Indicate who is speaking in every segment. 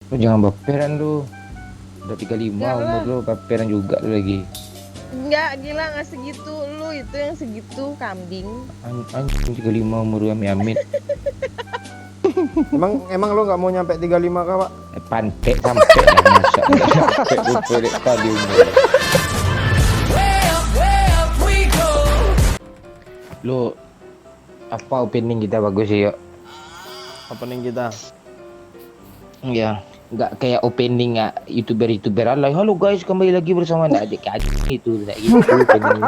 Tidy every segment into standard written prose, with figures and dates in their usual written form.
Speaker 1: Lu jangan baperan lu. Udah 35
Speaker 2: Enggak
Speaker 1: umur
Speaker 2: lah.
Speaker 1: lu, baperan juga lu lagi.
Speaker 2: Enggak, gila nggak segitu. Lu itu yang segitu kambing.
Speaker 1: Anjing 35 umur lu amit-amit.
Speaker 3: Emang lu nggak mau nyampe 35 kah, Pak?
Speaker 1: Pantek sampai lah masa nggak sampai lu pelik kali umur. Lu apa opening kita bagus sih yuk?
Speaker 3: Opening kita.
Speaker 1: Ya, nggak kayak opening youtuber alay. Halo guys, kembali lagi bersama adik adik itu tak gitu opening.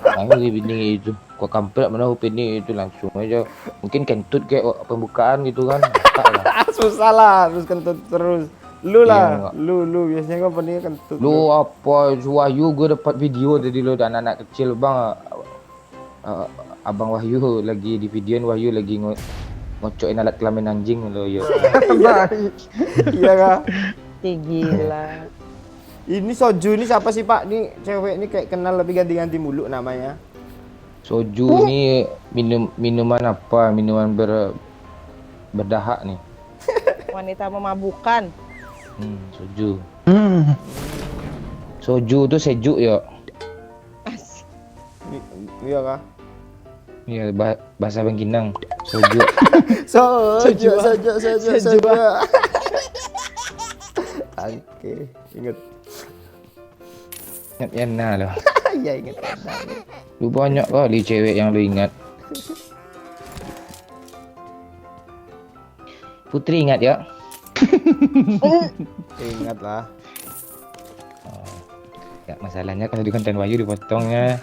Speaker 1: Kamu opening itu, kok kampret mana opening itu langsung aja. Mungkin kentut kayak pembukaan gitu kan. Tak lah.
Speaker 3: Susah lah, terus kentut terus. Lu
Speaker 1: Iya,
Speaker 3: lah,
Speaker 1: enggak.
Speaker 3: lu biasanya kan opening kentut.
Speaker 1: Lu apa Wahyu, gue dapat video dari lu dan anak kecil bang. Abang Wahyu lagi di videoin, Wahyu lagi ngocokin alat kelamin anjing lo yo.
Speaker 3: Iya kah?
Speaker 2: Gila.
Speaker 3: Ini Soju ini siapa sih, Pak? Ini cewek ini kayak kenal lebih ganti-ganti mulu namanya.
Speaker 1: Soju ini minuman apa? Minuman berdahak nih.
Speaker 2: Wanita memabukan.
Speaker 1: Soju. Soju tuh sejuk yo.
Speaker 2: Asik.
Speaker 3: Iya kah?
Speaker 1: Iya, bahasa Bangkinang. Soju.
Speaker 3: Soju. Oke, inget.
Speaker 1: Ingat Yana loh.
Speaker 3: Iya inget.
Speaker 1: Lu banyak kali cewek yang lu ingat. Putri ingat ya?
Speaker 3: Ingat lah.
Speaker 1: Ya, masalahnya kalau di konten Wahyu dipotongnya.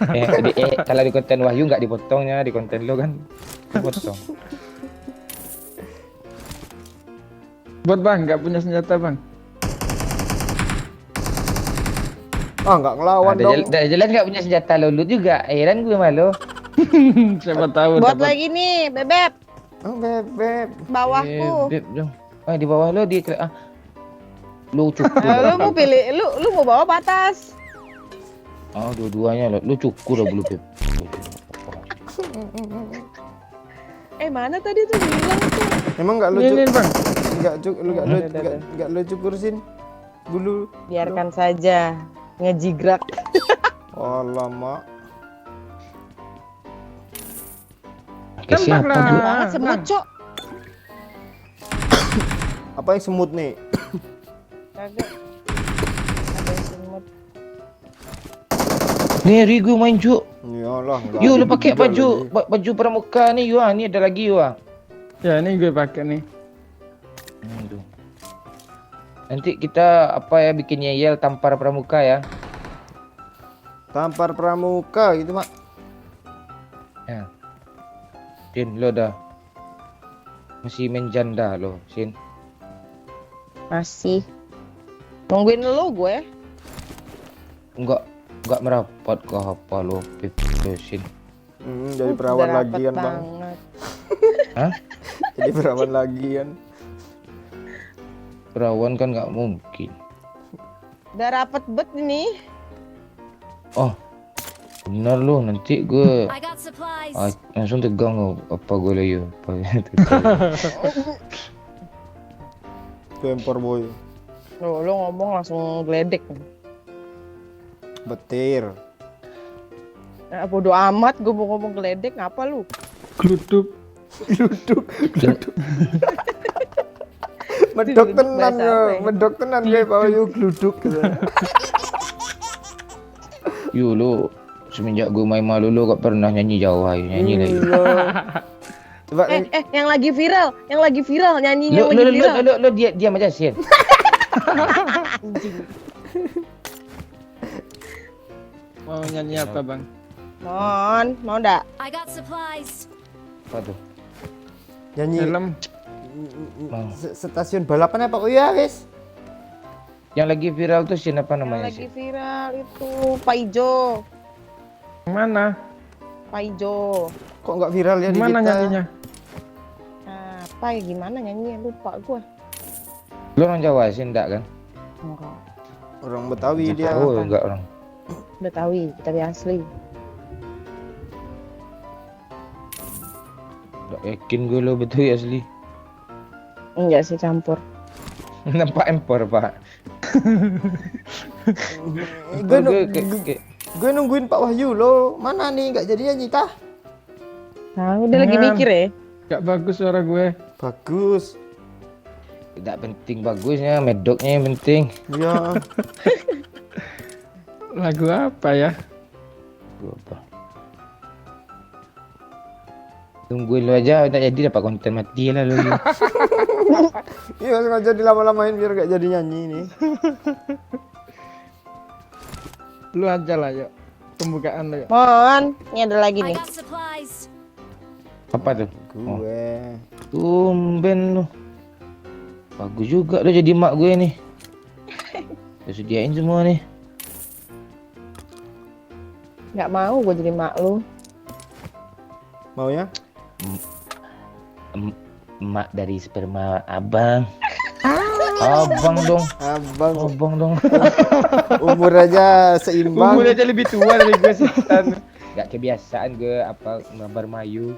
Speaker 1: Kalau di konten Wahyu nggak dipotongnya, di konten lo kan dipotong.
Speaker 4: Buat bang, nggak punya senjata bang.
Speaker 3: Ah, nggak ngelawan dong.
Speaker 1: Jelas nggak punya senjata lo, lu juga. Heran gue malu.
Speaker 4: Siapa tahu
Speaker 2: Buat
Speaker 4: dapat.
Speaker 2: lagi nih, Bebek.
Speaker 3: Oh, bebek.
Speaker 2: Bawahku.
Speaker 1: Beb, dong. Di bawah lo lu cukur.
Speaker 2: Lu mau pilih, lu mau bawa batas.
Speaker 1: Dua-duanya lo, lu cukur lah bulu beb.
Speaker 2: Mana tadi tuh bilang tuh.
Speaker 3: Emang nggak lucu?
Speaker 4: Ini bang.
Speaker 3: Nggak lucu kursin bulu.
Speaker 2: Biarkan saja ngejigrak.
Speaker 3: Oh lama.
Speaker 1: Ke siapa
Speaker 4: Tembak
Speaker 1: tuh?
Speaker 4: lah.
Speaker 2: Banget semut, Cok.
Speaker 3: Apa yang semut nih?
Speaker 2: Kagak. Ada yang semut.
Speaker 1: Nih gue main cu.
Speaker 3: Iyalah. nggak
Speaker 1: Yuk lu
Speaker 3: ada
Speaker 1: pakai
Speaker 3: juga
Speaker 1: baju
Speaker 3: lagi.
Speaker 1: baju pramuka nih Yua, nih ada lagi Yua.
Speaker 4: Ya ini gue pakai nih.
Speaker 1: Tuh. Nanti kita bikin yel tampar pramuka ya.
Speaker 3: Tampar pramuka gitu, Mak.
Speaker 1: Ya. Sin lo dah masih main janda lo, Sin.
Speaker 2: Masih. Nungguin lu gue.
Speaker 1: Enggak merapat ke apa lo, Sin.
Speaker 3: Jadi perawan
Speaker 2: Udah
Speaker 3: lagi
Speaker 2: rapet
Speaker 3: kan, Bang.
Speaker 2: banget.
Speaker 1: Hah?
Speaker 3: Jadi perawan lagi kan.
Speaker 1: Perawan kan nggak mungkin.
Speaker 2: Udah rapet bet nih.
Speaker 1: Oh, benar lo, nanti gue
Speaker 5: I got supplies.
Speaker 1: langsung tegang lo, apa gue layu.
Speaker 3: Tempor boy.
Speaker 2: Lu ngomong langsung geledek.
Speaker 3: Betir.
Speaker 2: Bodo amat gue mau ngomong geledek, ngapa lu?
Speaker 4: Gluduk.
Speaker 3: Duduk. Medok
Speaker 2: Duduk
Speaker 3: tenan
Speaker 2: bahasa apa
Speaker 3: ya.
Speaker 2: ya?
Speaker 3: Medok tenan kayak bawa yuk gluduk gitu.
Speaker 1: Yo lo semenjak gue main malu lo gak pernah nyanyi Jawa, nyanyi lagi.
Speaker 3: Coba
Speaker 2: Yang lagi viral nyanyinya
Speaker 1: Lo
Speaker 2: lagi viral.
Speaker 1: diam aja Sin.
Speaker 2: Anjing.
Speaker 4: Mau nyanyi apa bang?
Speaker 2: Mau ndak?
Speaker 5: I got supplies.
Speaker 1: Apa tuh?
Speaker 3: nyanyi
Speaker 4: Film.
Speaker 1: Mau.
Speaker 3: Stasiun balapan apa? Oh ya, guys.
Speaker 1: Yang lagi viral tuh Sin apa
Speaker 2: Yang
Speaker 1: namanya
Speaker 2: lagi
Speaker 1: Sin?
Speaker 2: viral itu Pak Ijo.
Speaker 4: Mana?
Speaker 2: Pak Ijo.
Speaker 3: Kok nggak viral ya di
Speaker 4: Mana
Speaker 3: kita?
Speaker 4: nyanyinya?
Speaker 2: Apa ya gimana nyanyinya lupa gue.
Speaker 1: Lo orang Jawa Sin enggak kan?
Speaker 2: Enggak.
Speaker 3: Orang Betawi dia.
Speaker 1: Oh enggak orang.
Speaker 2: Betawi asli.
Speaker 1: Enggak yakin gue lo betul asli.
Speaker 2: Enggak sih campur.
Speaker 1: Nampak empor, Pak.
Speaker 3: Gue
Speaker 1: Ke-
Speaker 3: nungguin Pak Wahyu lo. Mana nih nggak jadi nyanyi tah?
Speaker 2: Nah, udah lagi
Speaker 4: Jangan.
Speaker 2: mikir ya.
Speaker 4: Gak bagus suara gue.
Speaker 3: Bagus.
Speaker 1: Tidak penting bagusnya, medoknya yang penting.
Speaker 3: Ya.
Speaker 4: Lagu apa ya?
Speaker 1: Gua apa? Tungguin lu aja, tak jadi dapat konten mati lah lu.
Speaker 3: Iya sengaja dilama-lamain biar gak jadi nyanyi nih.
Speaker 4: Lu aja lah yuk. Pembukaan lo yuk.
Speaker 2: Mon, ini ada lagi
Speaker 5: I
Speaker 2: nih.
Speaker 5: got supplies.
Speaker 1: Apa tuh?
Speaker 3: Gue.
Speaker 1: Tumben lu. Bagus juga lu jadi mak gue nih. Udah sediain semua nih.
Speaker 2: Nggak mau gue jadi mak lu.
Speaker 3: Mau ya?
Speaker 1: Emak dari sperma abang. Abang dong.
Speaker 3: Abang
Speaker 1: Abang dong.
Speaker 3: umur aja seimbang.
Speaker 4: Umur aja lebih tua dari gue setan.
Speaker 1: Gak kebiasaan gue apa ngabar Mayu.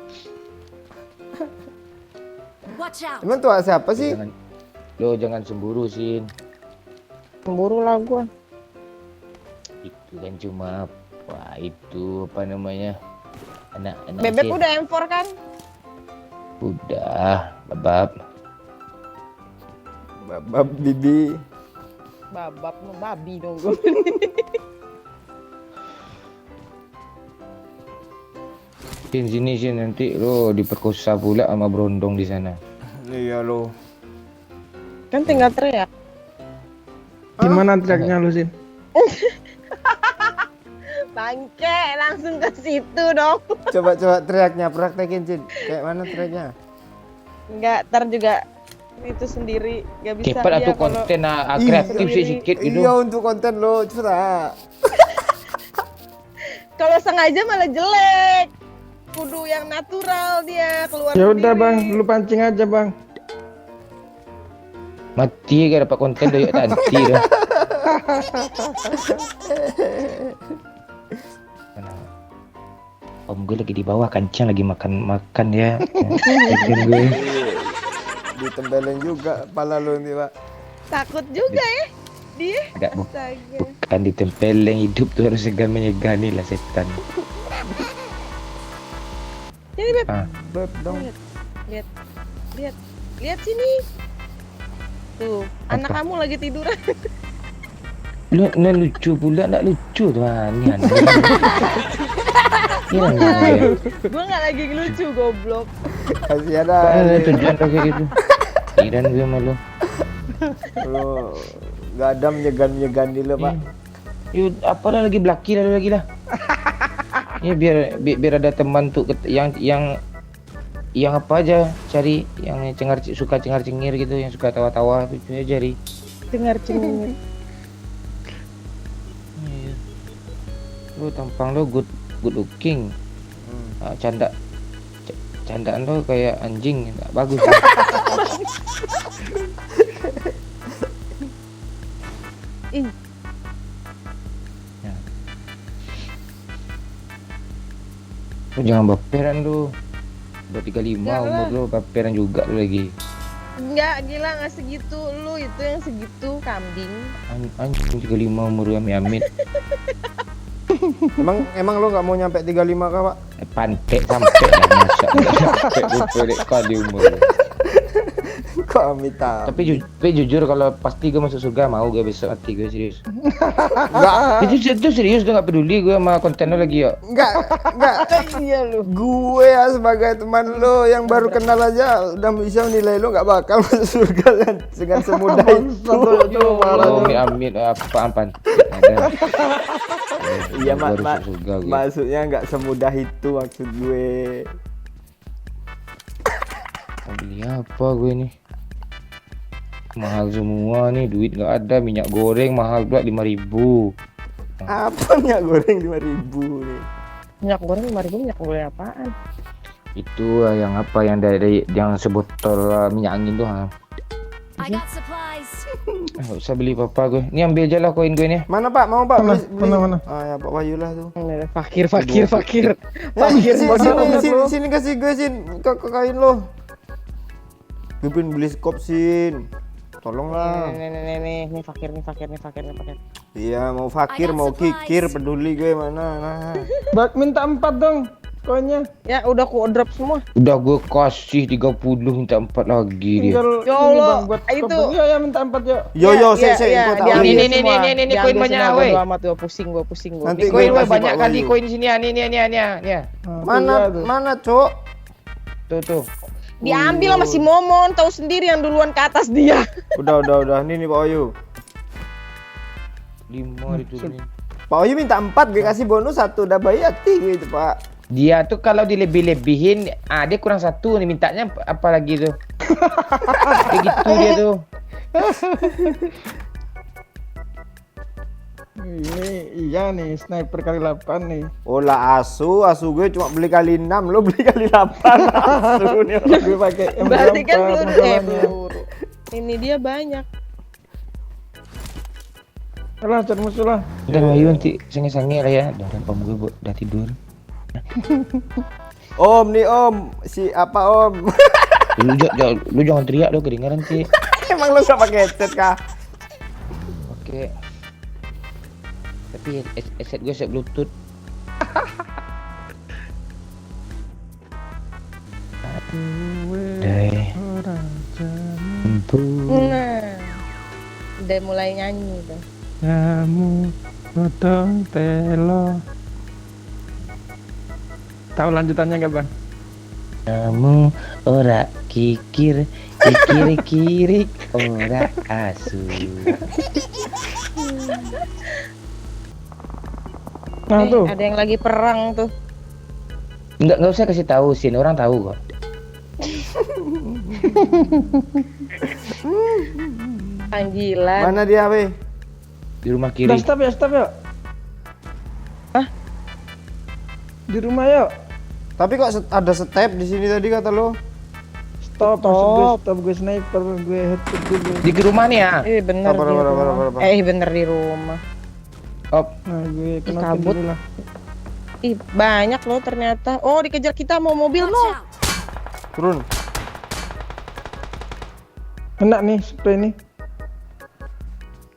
Speaker 5: Watch out.
Speaker 3: Emang tua siapa sih?
Speaker 1: Jangan cemburu, Sin.
Speaker 2: Cemburu lah gue.
Speaker 1: Itu kan cuma apa namanya? Anak-anak
Speaker 2: Bebek
Speaker 1: Sin.
Speaker 2: udah M4 kan?
Speaker 1: Udah, babab.
Speaker 3: Bab bibi.
Speaker 2: Babab mau babi dong gue.
Speaker 1: Sini Sin, nanti lo diperkosa pula sama berondong di sana.
Speaker 3: Iya lo.
Speaker 2: Kan tinggal teriak.
Speaker 4: Gimana teriaknya lu Sin?
Speaker 2: Bangke, langsung ke situ dong.
Speaker 3: Coba teriaknya, praktekin Cin. Kayak mana teriaknya?
Speaker 2: Enggak, ntar juga itu sendiri. Gak bisa
Speaker 1: Cepat
Speaker 2: dia
Speaker 1: atau
Speaker 2: kalau
Speaker 1: konten kreatif sih sedikit gitu.
Speaker 3: Iya untuk konten lo curah.
Speaker 2: kalau sengaja malah jelek. Kudu yang natural dia keluar.
Speaker 4: Ya udah
Speaker 2: sendiri.
Speaker 4: bang, lu pancing aja bang.
Speaker 1: Mati kan dapat konten doyok tanti dah. Mana? Om gue lagi di bawah kancang lagi makan ya. Ikan gue.
Speaker 3: Ditempelin juga kepala lo nih Pak.
Speaker 2: Takut juga ya dia.
Speaker 1: Enggak
Speaker 2: Astaga.
Speaker 1: bukan ditempeleng, hidup tuh harus segan menyegani lah setan.
Speaker 2: Jadi Beb,
Speaker 1: Ah,
Speaker 3: Beb dong.
Speaker 2: lihat sini. Tuh, anak kamu lagi tiduran.
Speaker 1: lu lucu pula, enggak lucu tuh ini aneh. Iya
Speaker 2: Gue nggak lagi lucu goblok.
Speaker 3: Kasih
Speaker 1: Ada
Speaker 3: ada.
Speaker 1: tujuan kayak gitu. Iran gue malu.
Speaker 3: Lo gak ada menyegan di lo Pak.
Speaker 1: Yuk, apalah lagi belaki lagi lah. Ya biar ada teman tuh yang apa aja cari yang suka cengar-cengir gitu, yang suka tawa-tawa itu aja cari.
Speaker 2: Dengar cengir.
Speaker 1: Iya. Lu tampang lo good looking. Candaan lo kayak anjing, enggak bagus.
Speaker 2: Ih,
Speaker 1: Lu jangan baperan lu. Udah 35
Speaker 2: Jangan
Speaker 1: umur
Speaker 2: lah.
Speaker 1: lu, baperan juga lu lagi.
Speaker 2: enggak gila nggak segitu lu itu yang segitu kambing.
Speaker 1: Anjing 35 umur lu amit-amit.
Speaker 3: Emang lo gak mau nyampe 35 kah Pak?
Speaker 1: Pantek sampai lah masa. Sampai lupa dek kali umur lu.
Speaker 3: Kok Amita?
Speaker 1: Tapi jujur kalau pasti gue masuk surga mau gue besok hati gue serius.
Speaker 3: Enggak,
Speaker 1: Itu serius gue gak peduli gue sama konten lo lagi ya.
Speaker 3: enggak.
Speaker 2: Iya lu.
Speaker 3: Gue ya sebagai teman lo yang baru kenal aja udah bisa nilai lo gak bakal masuk surga dengan semudah itu.
Speaker 1: Oh, amit apaan pantek ada.
Speaker 3: Iya
Speaker 1: Gua harus
Speaker 3: mak,
Speaker 1: masuk surga gue.
Speaker 3: maksudnya nggak semudah itu maksud gue.
Speaker 1: Mau beli apa gue nih? Mahal semua nih, duit nggak ada, minyak goreng mahal pula 5.000.
Speaker 3: Apa minyak goreng 5.000 nih?
Speaker 2: Minyak goreng 5.000 minyak goreng apaan?
Speaker 1: Itu yang apa yang dari yang sebotol minyak angin tuh.
Speaker 5: I got supplies.
Speaker 1: Nggak usah beli apa-apa gue. Ini ambil aja lah koin gue nih.
Speaker 3: Mana Pak? Mau Pak?
Speaker 4: Mana?
Speaker 3: Ah ya Pak Wahyu lah tuh.
Speaker 2: Fakir.
Speaker 3: Sini kasih gue Sin ke kain lo. Gue pengen beli skop Sin. tolonglah.
Speaker 2: Nih, fakir.
Speaker 3: Iya, mau fakir,
Speaker 5: I got
Speaker 3: mau
Speaker 5: supplies.
Speaker 3: kikir, peduli gue mana. Nah.
Speaker 4: Bak minta 4 dong koinnya.
Speaker 2: Ya udah aku drop semua.
Speaker 1: Udah gue kasih 30 minta 4 lagi dia.
Speaker 4: Tinggal
Speaker 2: Ya
Speaker 4: ini,
Speaker 2: Allah,
Speaker 4: Bang, buat
Speaker 2: itu.
Speaker 4: koper. Ya minta 4 yuk.
Speaker 3: Yo,
Speaker 2: Iya,
Speaker 3: kau tahu.
Speaker 2: diambil
Speaker 1: Ini,
Speaker 2: semua.
Speaker 1: ini,
Speaker 2: Diambil
Speaker 1: koin banyak,
Speaker 2: semua,
Speaker 1: weh.
Speaker 2: bodo amat gua pusing.
Speaker 3: Nanti
Speaker 1: Nih koin
Speaker 3: gue
Speaker 1: weh,
Speaker 3: kasih
Speaker 1: banyak
Speaker 3: Pak
Speaker 1: kali
Speaker 3: Wahyu.
Speaker 1: koin di sini. Nih.
Speaker 3: Mana, Cok?
Speaker 1: Tuh.
Speaker 2: Diambil sama si Momon, tahu sendiri yang duluan ke atas dia.
Speaker 3: Udah. Ini Pak Wahyu.
Speaker 1: 5 diturunin.
Speaker 3: Pak Wahyu minta 4, gue kasih bonus 1. Udah baik hati gue itu, Pak.
Speaker 1: Dia tuh kalau dilebih-lebihin, dia kurang 1 nih mintanya apa lagi tuh. Kayak gitu dia tuh.
Speaker 4: Ini iya nih sniper kali 8 nih.
Speaker 3: Oh lah asu gue cuma beli kali 6, lo beli kali 8. Asu nih.
Speaker 4: Gue pakai M4
Speaker 2: Berarti kan peluru.
Speaker 4: masalahnya.
Speaker 2: Peluru. Ini dia banyak.
Speaker 4: Alah cari musuh lah.
Speaker 1: Udah Wahyu nanti sange-sange lah ya. Udah pam gue udah tidur.
Speaker 3: Om nih Om, si apa Om?
Speaker 1: Lu jangan teriak lo kedengaran sih.
Speaker 3: Emang lo gak pakai headset kah?
Speaker 1: Oke. Tapi headset gue set Bluetooth. Dai.
Speaker 2: Nah, udah mulai nyanyi tuh.
Speaker 4: Kamu potong telo. Tahu lanjutannya nggak bang?
Speaker 1: Kamu ora kikir ora asu.
Speaker 4: Nah
Speaker 2: Nih,
Speaker 4: tuh.
Speaker 2: ada yang lagi perang tuh.
Speaker 1: Enggak usah kasih tahu sih, orang tahu kok.
Speaker 2: Panggilan.
Speaker 3: Mana dia, weh?
Speaker 1: Di rumah
Speaker 4: Udah
Speaker 1: kiri.
Speaker 4: stop yuk.
Speaker 2: Hah?
Speaker 4: Di rumah yuk.
Speaker 3: Tapi kok ada step di sini tadi kata lo?
Speaker 4: Stop. Stop gue sniper, gue headshot dulu.
Speaker 1: Di rumah nih ya.
Speaker 2: Bener
Speaker 3: Sabar,
Speaker 2: di
Speaker 3: sabar,
Speaker 2: rumah.
Speaker 3: sabar, sabar.
Speaker 2: Bener di rumah.
Speaker 1: Op.
Speaker 4: Nah gue kena
Speaker 2: kabut.
Speaker 4: dulu lah.
Speaker 2: Ih, banyak loh ternyata. Oh, dikejar kita mau mobil
Speaker 5: Watch
Speaker 2: no.
Speaker 5: out!
Speaker 3: Turun.
Speaker 4: Kena nih spray nih.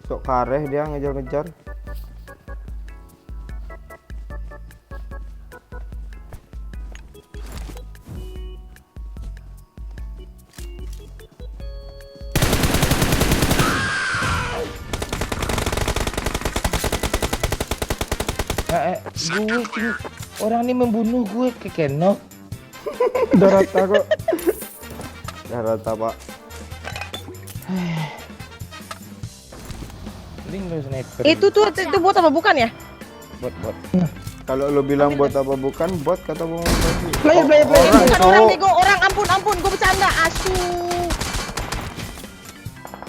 Speaker 3: Sok kareh dia ngejar-ngejar.
Speaker 1: Orang ini membunuh gue ke kenok.
Speaker 4: Udah rata kok.
Speaker 3: Udah rata, Pak.
Speaker 1: Mending lu sniper.
Speaker 2: Itu buat apa bukan ya?
Speaker 1: Bot.
Speaker 3: Kalau lo bilang buat apa bukan, bot kata Bang tadi.
Speaker 4: Play.
Speaker 2: Bukan orang bego, orang ampun, gue bercanda, asu.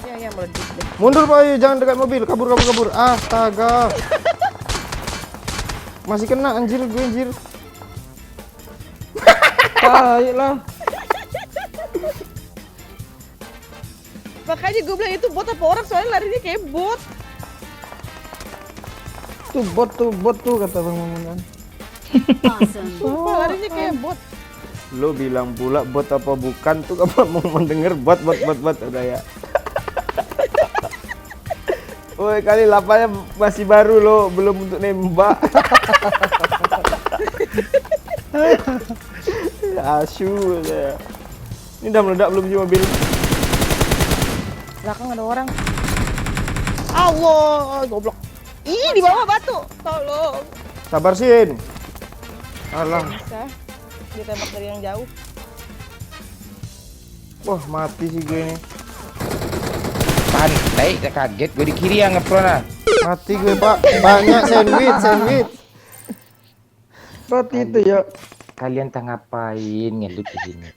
Speaker 2: Ya meledak deh.
Speaker 3: Mundur Pak Wahyu, jangan dekat mobil. Kabur. Astaga. Masih kena anjir gue anjir.
Speaker 4: Ayolah.
Speaker 2: Makanya gue bilang itu bot apa orang, soalnya larinya kayak bot.
Speaker 4: Tuh bot tuh kata Bang Maman.
Speaker 5: Awesome.
Speaker 2: Sumpah larinya kayak bot.
Speaker 3: Lo bilang pula bot apa bukan tuh kamu mau mendengar bot udah ya. Woi kali 8-nya masih baru lo, belum untuk nembak. Asu ya. Ini udah meledak belum sih mobil?
Speaker 2: Belakang ada orang. Allah, goblok. Ih, di bawah batu. Tolong.
Speaker 3: Sabar Sin. Alah,
Speaker 2: Bisa. Dia tembak dari yang jauh.
Speaker 3: wah mati sih gue ini.
Speaker 1: Pantai, kaget gue di kiri yang ngepron ah.
Speaker 3: Mati gue Pak. Banyak sandwich.
Speaker 4: Roti itu ya.
Speaker 1: Kalian tak ngapain ngelut di sini?